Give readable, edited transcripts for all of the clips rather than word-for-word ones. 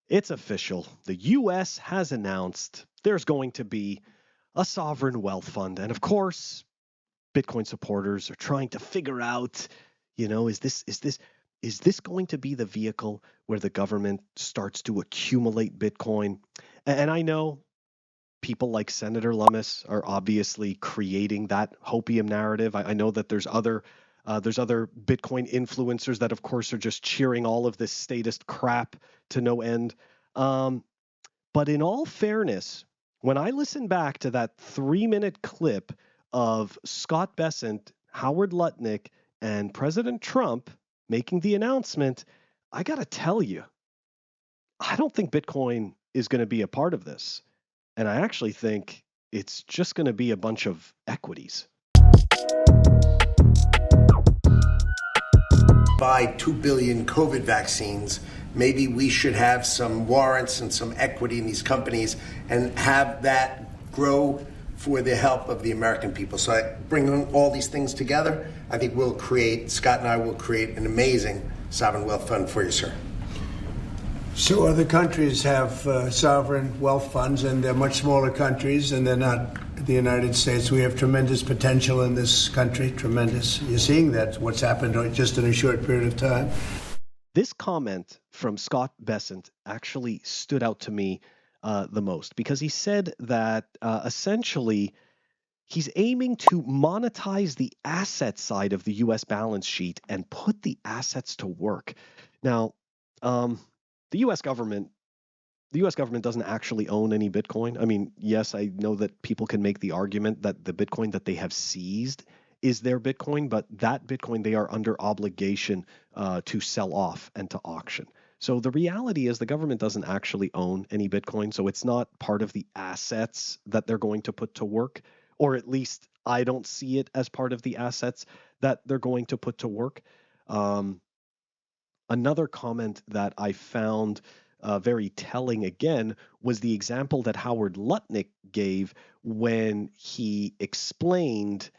It's official. The U.S. has announced there's going to be a sovereign wealth fund. And of course, Bitcoin supporters are trying to figure out, is this going to be the vehicle where the government starts to accumulate Bitcoin? And I know people like Senator Lummis are obviously creating that hopium narrative. I know that there's other Bitcoin influencers that, of course, are just cheering all of this statist crap to no end. Um, but in all fairness, when I listen back to that 3-minute clip of Scott Bessent, Howard Lutnick, and President Trump making the announcement, I got to tell you, I don't think Bitcoin is going to be a part of this. And I actually think it's just going to be a bunch of equities. Buy 2 billion COVID vaccines, maybe we should have some warrants and some equity in these companies and have that grow for the help of the American people. So I bring all these things together. I think Scott and I will create an amazing sovereign wealth fund for you, sir. So other countries have sovereign wealth funds, and they're much smaller countries, and they're not the United States. We have tremendous potential in this country, tremendous. You're seeing that, what's happened just in a short period of time. This comment from Scott Bessent actually stood out to me the most, because he said that essentially he's aiming to monetize the asset side of the U.S. balance sheet and put the assets to work. Now, the U.S. government doesn't actually own any Bitcoin. I mean, yes, I know that people can make the argument that the Bitcoin that they have seized is their Bitcoin, but that Bitcoin they are under obligation to sell off and to auction. So the reality is the government doesn't actually own any Bitcoin, so it's not part of the assets that they're going to put to work, or at least I don't see it as part of the assets that they're going to put to work. Another comment that I found very telling again was the example that Howard Lutnick gave when he explained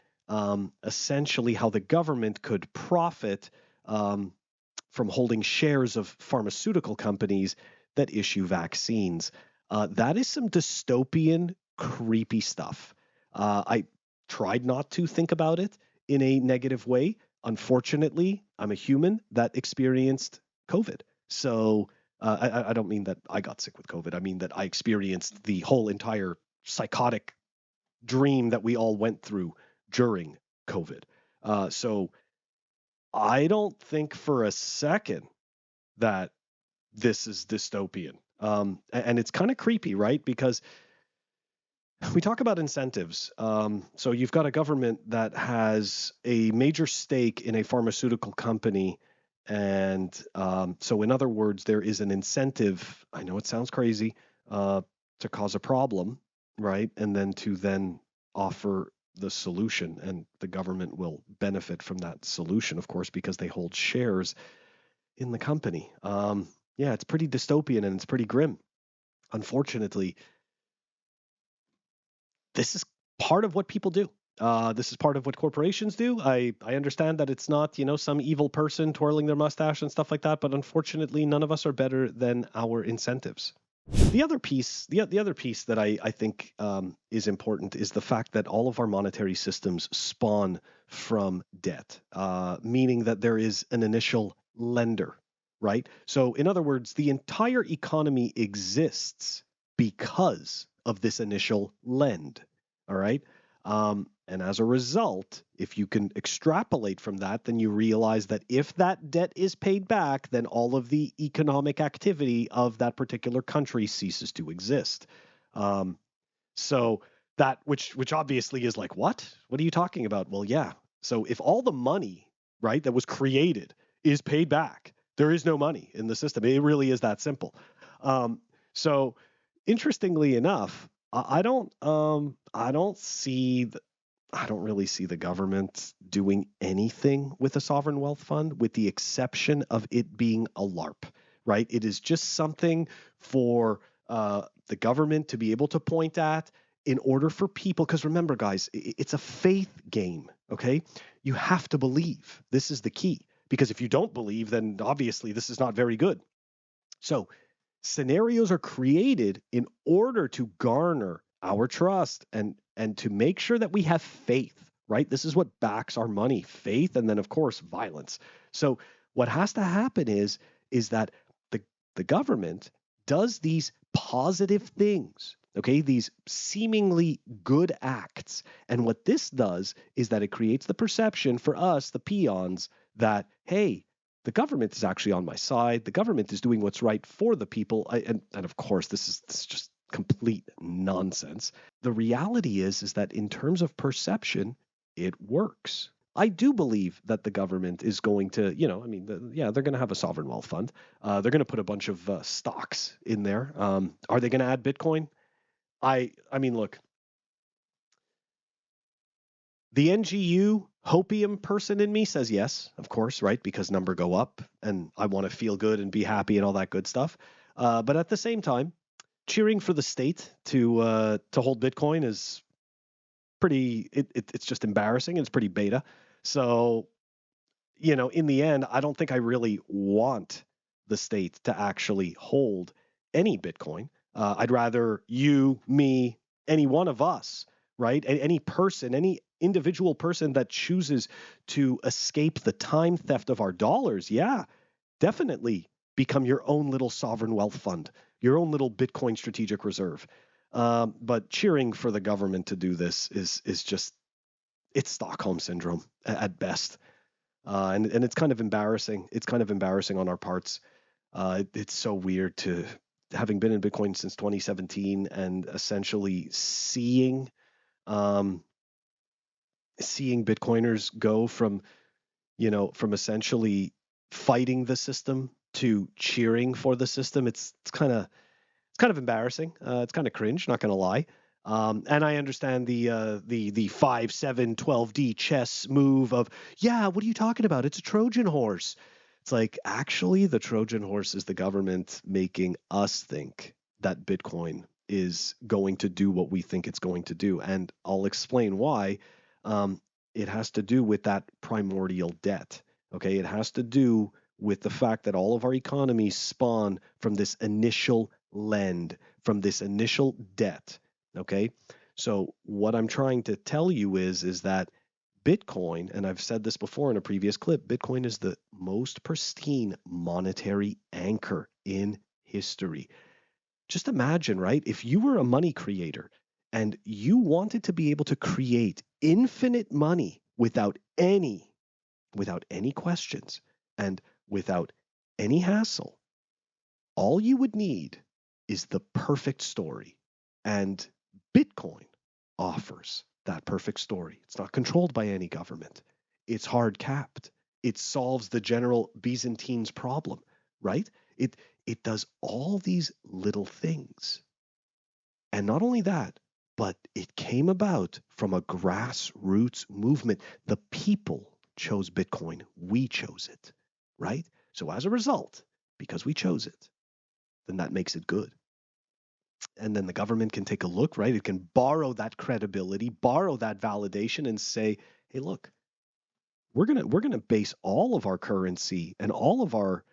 essentially how the government could profit from holding shares of pharmaceutical companies that issue vaccines. That is some dystopian, creepy stuff. I tried not to think about it in a negative way. Unfortunately, I'm a human that experienced COVID. So I don't mean that I got sick with COVID. I mean that I experienced the whole entire psychotic dream that we all went through during COVID. So I don't think for a second that this is dystopian. And it's kind of creepy, right? Because we talk about incentives. So you've got a government that has a major stake in a pharmaceutical company. And so in other words, there is an incentive, I know it sounds crazy, to cause a problem, right? And then to then offer the solution. And the government will benefit from that solution, of course, because they hold shares in the company. Yeah, it's pretty dystopian and it's pretty grim. Unfortunately, this is part of what people do. This is part of what corporations do. I understand that it's not, some evil person twirling their mustache and stuff like that, but unfortunately, none of us are better than our incentives. The other piece that I think is important is the fact that all of our monetary systems spawn from debt, meaning that there is an initial lender, right? So in other words, the entire economy exists because of this initial lend. All right. And as a result, if you can extrapolate from that, then you realize that if that debt is paid back, then all of the economic activity of that particular country ceases to exist. So that which obviously is like, what? What are you talking about? Well, yeah. So if all the money, right, that was created is paid back, there is no money in the system. It really is that simple. So interestingly enough, I don't really see the government doing anything with a sovereign wealth fund, with the exception of it being a LARP, right? It is just something for the government to be able to point at in order for people, because remember, guys, it's a faith game, okay? You have to believe. This is the key, because if you don't believe, then obviously this is not very good. So Scenarios are created in order to garner our trust and to make sure that we have faith, right? This is what backs our money, faith, and then of course violence. So what has to happen is that the government does these positive things, okay, these seemingly good acts. And what this does is that it creates the perception for us, the peons, that, hey, the government is actually on my side. The government is doing what's right for the people. And of course, this is just complete nonsense. The reality is that in terms of perception, it works. I do believe that the government is going to, they're going to have a sovereign wealth fund. They're going to put a bunch of stocks in there. Are they going to add Bitcoin? I mean, look, the NGU hopium person in me says yes, of course, right? Because number go up and I want to feel good and be happy and all that good stuff. But at the same time, cheering for the state to hold Bitcoin is pretty, it's just embarrassing. It's pretty beta. So, in the end, I don't think I really want the state to actually hold any Bitcoin. I'd rather you, me, any one of us, right? Any person, any individual person that chooses to escape the time theft of our dollars, yeah, definitely become your own little sovereign wealth fund, your own little Bitcoin strategic reserve. But cheering for the government to do this is just, it's Stockholm syndrome at best. And it's kind of embarrassing. It's kind of embarrassing on our parts. It's so weird to having been in Bitcoin since 2017 and essentially seeing Bitcoiners go from essentially fighting the system to cheering for the system. It's kind of embarrassing. It's kind of cringe, not going to lie. And I understand the 5, 7, 12D chess move of, yeah, what are you talking about? It's a Trojan horse. It's like, actually, the Trojan horse is the government making us think that Bitcoin is going to do what we think it's going to do. And I'll explain why. It has to do with that primordial debt. Okay, it has to do with the fact that all of our economies spawn from this initial lend, from this initial debt. Okay, so what I'm trying to tell you is that Bitcoin, and I've said this before in a previous clip, Bitcoin is the most pristine monetary anchor in history. Just imagine, right? If you were a money creator and you wanted to be able to create infinite money without any questions and without any hassle, all you would need is the perfect story. And Bitcoin offers that perfect story. It's not controlled by any government. It's hard capped. It solves the general Byzantine's problem, right? It does all these little things. And not only that, but it came about from a grassroots movement. The people chose Bitcoin. We chose it, right? So as a result, because we chose it, then that makes it good. And then the government can take a look, right? It can borrow that credibility, borrow that validation and say, hey, look, we're gonna base all of our currency and all of our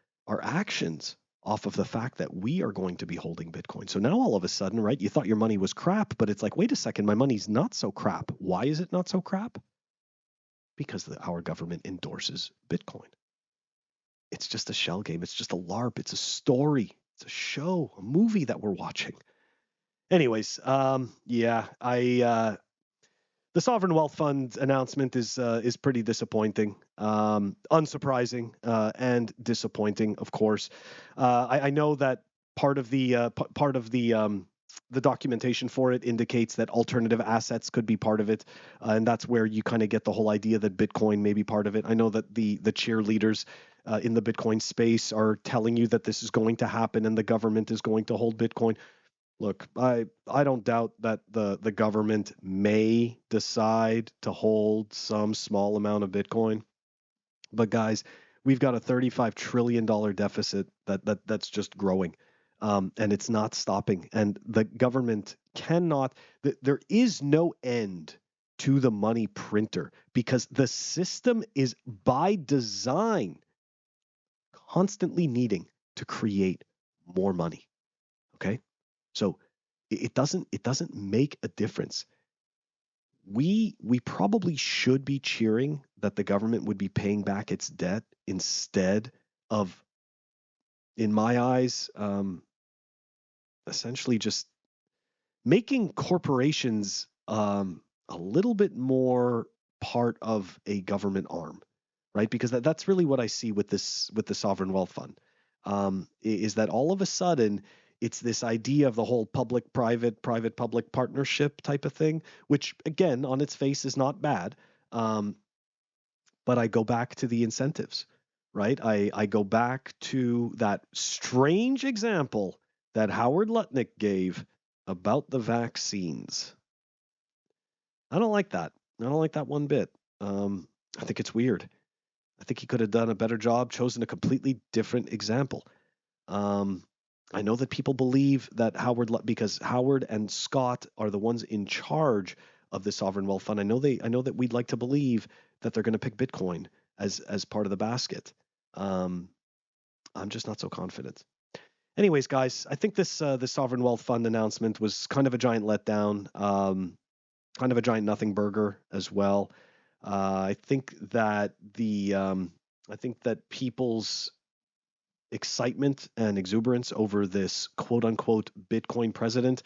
actions off of the fact that we are going to be holding Bitcoin. So now all of a sudden, right, you thought your money was crap, but it's like, wait a second, my money's not so crap. Why is it not so crap? Because our government endorses Bitcoin. It's just a shell game. It's just a LARP. It's a story. It's a show, a movie that we're watching. Anyways, the sovereign wealth fund announcement is pretty disappointing, unsurprising, and disappointing. Of course, I know that part of the documentation for it indicates that alternative assets could be part of it, and that's where you kind of get the whole idea that Bitcoin may be part of it. I know that the cheerleaders in the Bitcoin space are telling you that this is going to happen and the government is going to hold Bitcoin. Look, I don't doubt that the government may decide to hold some small amount of Bitcoin, but guys, we've got a $35 trillion deficit that's just growing, and it's not stopping. And the government cannot. There is no end to the money printer because the system is by design constantly needing to create more money. Okay, so it doesn't make a difference. We probably should be cheering that the government would be paying back its debt instead of, in my eyes, essentially just making corporations a little bit more part of a government arm, right? Because that's really what I see with the sovereign wealth fund, is that all of a sudden it's this idea of the whole public-private, private-public partnership type of thing, which again on its face is not bad, but I go back to the incentives, right? I go back to that strange example that Howard Lutniks gave about the vaccines. I don't like that. I don't like that one bit. I think it's weird. I think he could have done a better job, chosen a completely different example. I know that people believe that because Howard and Scott are the ones in charge of the sovereign wealth fund. I know that we'd like to believe that they're going to pick Bitcoin as part of the basket. I'm just not so confident. Anyways, guys, I think this sovereign wealth fund announcement was kind of a giant letdown, kind of a giant nothing burger as well. I think that people's excitement and exuberance over this quote unquote Bitcoin president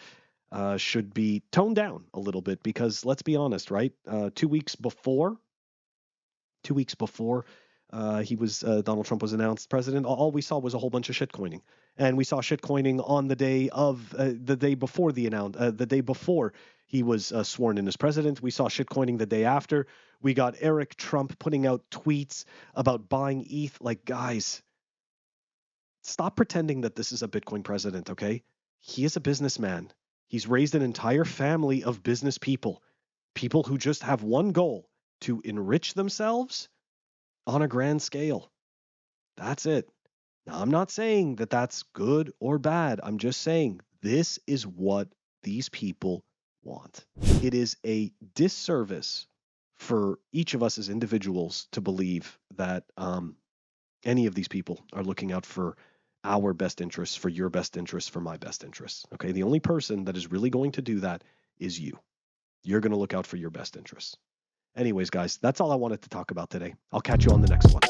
should be toned down a little bit, because let's be honest, right? 2 weeks before Donald Trump was announced president, all we saw was a whole bunch of shitcoining, and we saw shitcoining on the day before he was sworn in as president. We saw shitcoining the day after. We got Eric Trump putting out tweets about buying ETH. Like, guys, stop pretending that this is a Bitcoin president, okay? He is a businessman. He's raised an entire family of business people who just have one goal: to enrich themselves on a grand scale. That's it. Now, I'm not saying that that's good or bad. I'm just saying this is what these people want. It is a disservice for each of us as individuals to believe that any of these people are looking out for our best interests, for your best interests, for my best interests. Okay, the only person that is really going to do that is you. You're going to look out for your best interests. Anyways, guys, that's all I wanted to talk about today. I'll catch you on the next one.